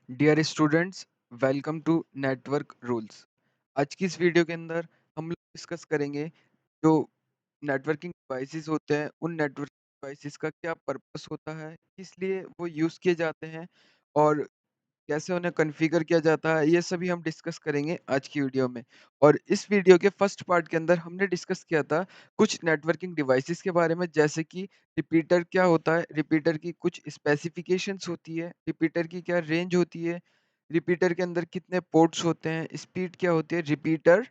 Dear students, welcome to network rules. आज की इस वीडियो के अंदर हम लोग डिस्कस करेंगे जो नेटवर्किंग डिवाइसेस होते हैं, उन नेटवर्किंग डिवाइसेस का क्या पर्पस होता है, किस लिए वो यूज़ किए जाते हैं और कैसे उन्हें कॉन्फ़िगर किया जाता है, ये सभी हम डिस्कस करेंगे आज की वीडियो में। और इस वीडियो के फर्स्ट पार्ट के अंदर हमने डिस्कस किया था कुछ नेटवर्किंग डिवाइसेस के बारे में, जैसे कि रिपीटर क्या होता है, रिपीटर की कुछ स्पेसिफिकेशंस होती है, रिपीटर की क्या रेंज होती है, रिपीटर के अंदर कितने पोर्ट्स होते हैं, स्पीड क्या होती है, रिपीटर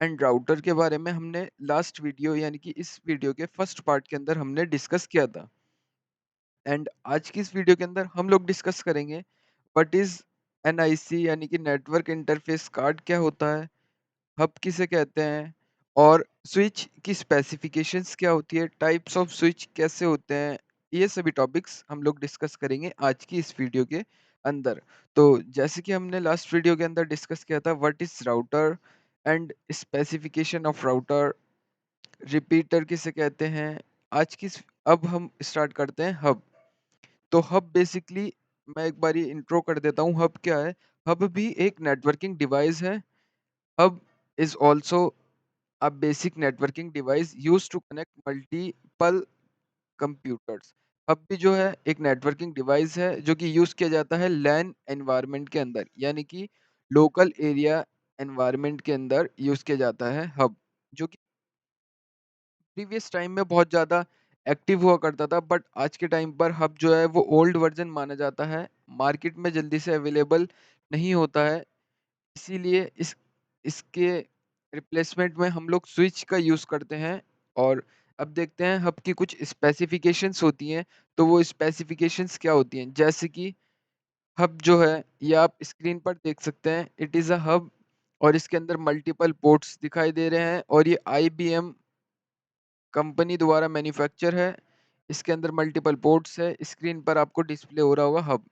एंड राउटर के बारे में हमने लास्ट वीडियो यानी कि इस वीडियो के फर्स्ट पार्ट के अंदर हमने डिस्कस किया था। एंड आज की इस वीडियो के अंदर हम लोग डिस्कस करेंगे व्हाट इज एनआईसी यानी कि नेटवर्क इंटरफेस कार्ड क्या होता है, हब किसे कहते हैं और स्विच की स्पेसिफिकेशंस क्या होती है, टाइप्स ऑफ स्विच कैसे होते हैं। ये सभी टॉपिक्स हम लोग डिस्कस करेंगे आज की इस वीडियो के अंदर। तो जैसे कि हमने लास्ट वीडियो के अंदर डिस्कस किया था what is router and specification of router, repeater किसे कहते हैं। आज की अब हम स्टार्ट करते हैं हब। तो हब बेसिकली मैं एक बार ये इंट्रो कर देता हूँ, हब क्या है। हब भी एक नेटवर्किंग डिवाइस है। Hub is also a basic networking device use to connect multiple computers. Hub भी जो है एक नेटवर्किंग डिवाइस है जो कि यूज किया जाता है लैन एनवायरनमेंट के अंदर, यानी कि लोकल एरिया एनवायरनमेंट के अंदर यूज किया जाता है हब, जो कि प्रीवियस टाइम में बहुत ज़्यादा एक्टिव हुआ करता था, बट आज के टाइम पर हब जो है वो ओल्ड वर्जन माना जाता है, मार्केट में जल्दी से अवेलेबल नहीं होता है। इसीलिए इसके रिप्लेसमेंट में हम लोग स्विच का यूज़ करते हैं। और अब देखते हैं हब की कुछ स्पेसिफिकेशंस होती हैं। तो वो स्पेसिफिकेशंस क्या होती हैं, जैसे कि हब जो है ये आप स्क्रीन पर देख सकते हैं, इट इज़ अ हब और इसके अंदर मल्टीपल पोर्ट्स दिखाई दे रहे हैं और ये आईबीएम कंपनी द्वारा मैन्युफैक्चर है। इसके अंदर मल्टीपल पोर्ट्स है, स्क्रीन पर आपको डिस्प्ले हो रहा होगा हब।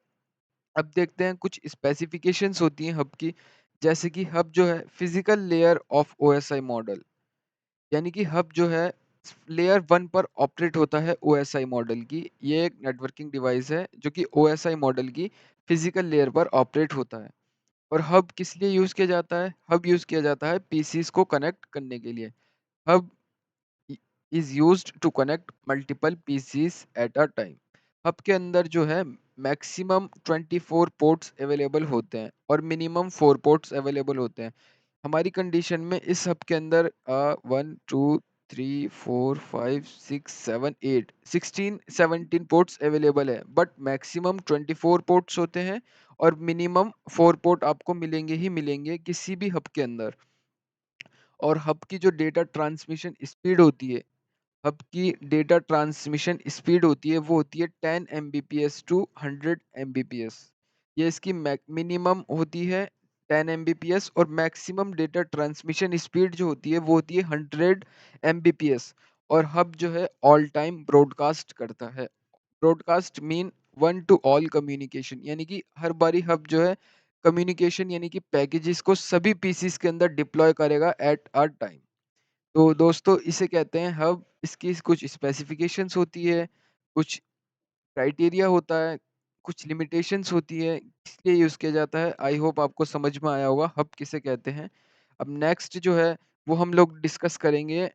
अब देखते हैं कुछ स्पेसिफिकेशंस होती हैं हब की, जैसे कि हब जो है physical layer of OSI model, यानी कि हब जो है लेयर 1 पर ऑपरेट होता है ओएसआई मॉडल की। ये एक नेटवर्किंग डिवाइस है जो कि ओएसआई मॉडल की फिजिकल लेयर पर ऑपरेट होता है। और हब किस लिए यूज़ किया जाता है, हब यूज़ किया जाता है पीसीस को कनेक्ट करने के लिए। Hub is used to connect multiple PCs at a time। Hub के अंदर जो है मैक्सिमम 24 पोर्ट्स अवेलेबल होते हैं और मिनिमम 4 पोर्ट्स अवेलेबल होते हैं। हमारी कंडीशन में इस हब के अंदर 1 2 3 4 5 6 7 8 16 17 पोर्ट्स अवेलेबल है, बट मैक्सिमम 24 पोर्ट्स होते हैं और मिनिमम 4 पोर्ट आपको मिलेंगे ही मिलेंगे किसी भी हब के अंदर। और हब की जो डेटा ट्रांसमिशन स्पीड होती है, हब की डेटा ट्रांसमिशन स्पीड होती है, वो होती है 10 एमबीपीएस टू 100 एमबीपीएस। ये इसकी मिनिमम होती है 10 एमबीपीएस और मैक्सिमम डेटा ट्रांसमिशन स्पीड जो होती है वो होती है 100 एमबीपीएस। और हब जो है ऑल टाइम ब्रॉडकास्ट करता है। Broadcast mean one two all communication, यानी कि हर बारी हब जो है कम्युनिकेशन यानी कि पैकेजेस को सभी पीसीस के अंदर डिप्लॉय करेगा एट अ टाइम। तो दोस्तों इसे कहते हैं हब। इसकी कुछ स्पेसिफिकेशंस होती है, कुछ क्राइटेरिया होता है, कुछ लिमिटेशंस होती है, इसलिए यूज़ किया जाता है। आई होप आपको समझ में आया होगा हब किसे कहते हैं। अब नेक्स्ट जो है वो हम लोग डिस्कस करेंगे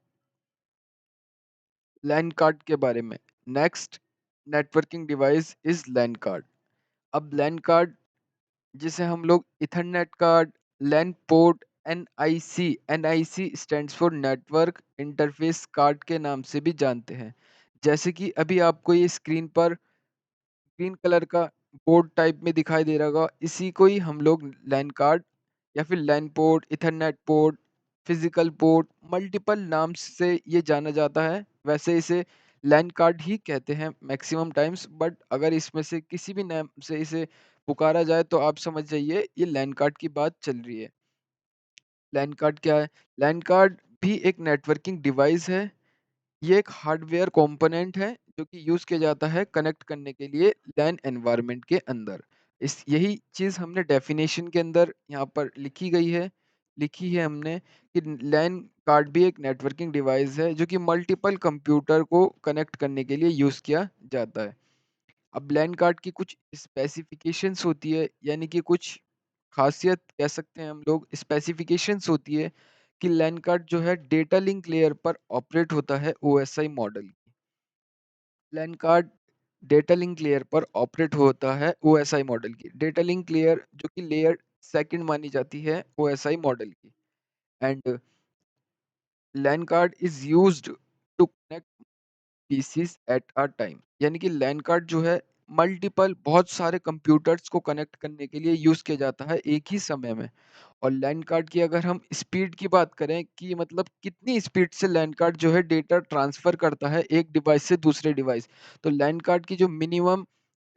लैन कार्ड के बारे में। Next networking device is LAN card. अब लैन कार्ड जिसे हम लोग ethernet card, LAN port, NIC, NIC stands for network interface card के नाम से भी जानते हैं। जैसे कि अभी आपको ये स्क्रीन पर ग्रीन कलर का बोर्ड टाइप में दिखाई दे रहा होगा, इसी को ही हम लोग लैन कार्ड या फिर LAN port, ethernet port, physical port, multiple नाम से ये जाना जाता है। वैसे इसे लैन कार्ड ही कहते हैं मैक्सिमम टाइम्स, बट अगर इसमें से किसी भी नाम से इसे पुकारा जाए तो आप समझ जाइए ये लैन कार्ड की बात चल रही है। लैन कार्ड क्या है? लैन कार्ड भी एक नेटवर्किंग डिवाइस है। ये एक हार्डवेयर कंपोनेंट है जो कि यूज़ किया जाता है कनेक्ट करने के लिए लैन एनवायरनमेंट के अंदर। इस यही चीज़ हमने डेफिनेशन के अंदर यहाँ पर लिखी है हमने कि लैन कार्ड भी एक नेटवर्किंग डिवाइस है जो कि मल्टीपल कंप्यूटर को कनेक्ट करने के लिए यूज़ किया जाता है। अब लैन कार्ड की कुछ स्पेसिफिकेशंस होती है, यानी कि कुछ खासियत कह सकते हैं हम लोग, स्पेसिफिकेशंस होती है कि लैन कार्ड जो है डेटा लिंक लेयर पर ऑपरेट होता है OSI model. LAN card data link layer पर ऑपरेट होता है ओएसआई मॉडल की। डेटा लिंक लेयर जो कि लेयर सेकंड मानी जाती है ओएसआई मॉडल की। And LAN card is used to connect PCs at a time, यानी कि लैन कार्ड जो है मल्टीपल बहुत सारे कंप्यूटर्स को कनेक्ट करने के लिए यूज किया जाता है एक ही समय में। और लैन कार्ड की अगर हम स्पीड की बात करें कि मतलब कितनी स्पीड से लैन कार्ड जो है डेटा ट्रांसफर करता है एक डिवाइस से दूसरे डिवाइस, तो लैन कार्ड की जो मिनिमम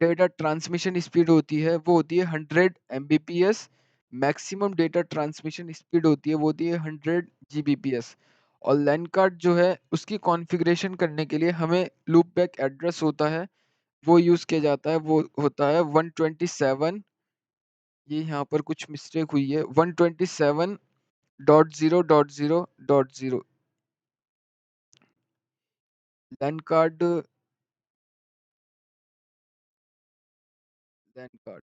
डेटा ट्रांसमिशन स्पीड होती है वो होती है 100 Mbps। Maximum data transmission speed होती है वो होती है 100 Gbps। और लैन कार्ड जो है उसकी कॉन्फ़िगरेशन करने के लिए हमें लूप बैक एड्रेस होता है, वो यूज़ किया जाता है, वो होता है 127। ये यहाँ पर कुछ मिस्टेक हुई है, 127.0.0.0 लैन कार्ड। लैन कार्ड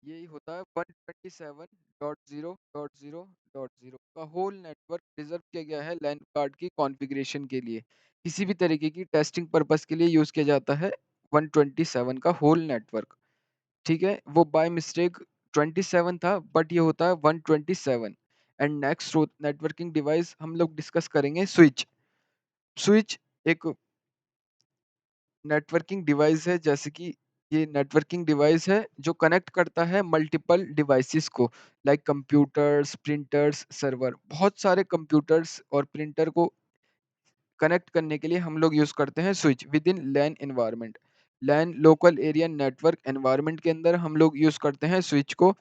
यही होता है 127.0.0.0 का होल नेटवर्क रिजर्व किया गया है लैन कार्ड की कॉन्फ़िगरेशन के लिए। किसी भी तरीके की टेस्टिंग पर्पस के लिए यूज़ किया जाता है 127 का होल नेटवर्क। ठीक है, वो बाय मिस्टेक 27 था बट ये होता है 127। एंड नेक्स्ट नेटवर्किंग डिवाइस हम लोग डिस्कस करेंगे स्विच। स्विच एक नेटवर्किंग डिवाइस है, जैसे कि ये नेटवर्किंग डिवाइस है जो कनेक्ट करता है मल्टीपल डिवाइसेस को, लाइक कंप्यूटर्स, प्रिंटर्स, सर्वर। बहुत सारे कंप्यूटर्स और प्रिंटर को कनेक्ट करने के लिए हम लोग यूज करते हैं switch within LAN environment. LAN local area network environment के अंदर हम लोग यूज करते हैं स्विच को।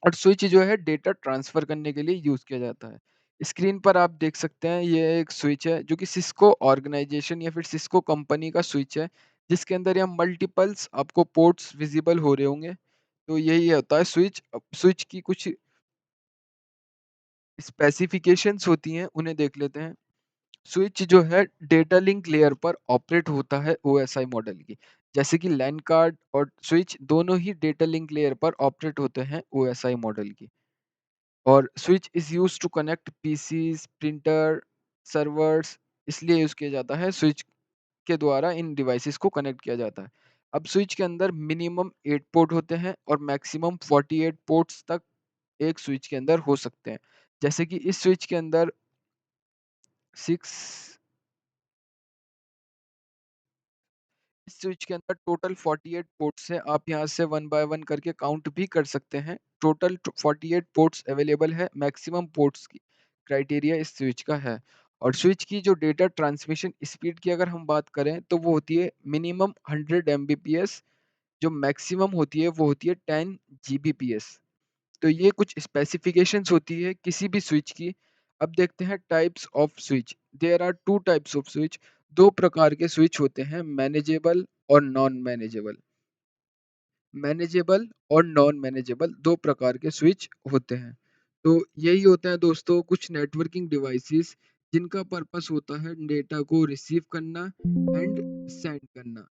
और स्विच जो है डेटा ट्रांसफर करने के लिए यूज किया जाता है। स्क्रीन पर आप देख सकते हैं ये एक स्विच है जो कि सिस्को ऑर्गेनाइजेशन या फिर सिस्को कंपनी का स्विच है, जिसके अंदर यहाँ मल्टीपल्स आपको पोर्ट्स विजिबल हो रहे होंगे। तो यही होता है स्विच। स्विच की कुछ स्पेसिफिकेशंस होती हैं, उन्हें देख लेते हैं। स्विच जो है डेटा लिंक लेयर पर ऑपरेट होता है ओएसआई मॉडल की। जैसे कि लैन कार्ड और स्विच दोनों ही डेटा लिंक लेयर पर ऑपरेट होते हैं ओएसआई मॉडल की। और switch is use to connect PCs, printer, servers, इसलिए यूज किया जाता है। स्विच के द्वारा इन डिवाइसेस को कनेक्ट किया जाता है। अब स्विच के अंदर मिनिमम 8 पोर्ट होते हैं और मैक्सिमम 48 पोर्ट्स तक एक स्विच के अंदर हो सकते हैं। जैसे कि इस स्विच के अंदर 6, इस स्विच के अंदर टोटल 48 पोर्ट्स हैं। आप यहाँ से वन बाय वन करके काउंट भी कर सकते हैं। टोटल 48 पोर्ट्स अवेलेबल है, मैक्सिमम पोर्ट्स की क्राइटेरिया इस स्विच का है। और स्विच की जो डेटा ट्रांसमिशन स्पीड की अगर हम बात करें तो वो होती है मिनिमम 100 Mbps, जो मैक्सिमम होती है वो होती है 10 Gbps। तो ये कुछ स्पेसिफिकेशंस होती है किसी भी स्विच की। अब देखते हैं types of switch. There are two types of switch. दो प्रकार के स्विच होते हैं, मैनेजेबल और नॉन मैनेजेबल। मैनेजेबल और नॉन मैनेजेबल दो प्रकार के स्विच होते हैं। तो यही होता है दोस्तों कुछ नेटवर्किंग डिवाइसेस जिनका पर्पस होता है डेटा को रिसीव करना एंड सेंड करना।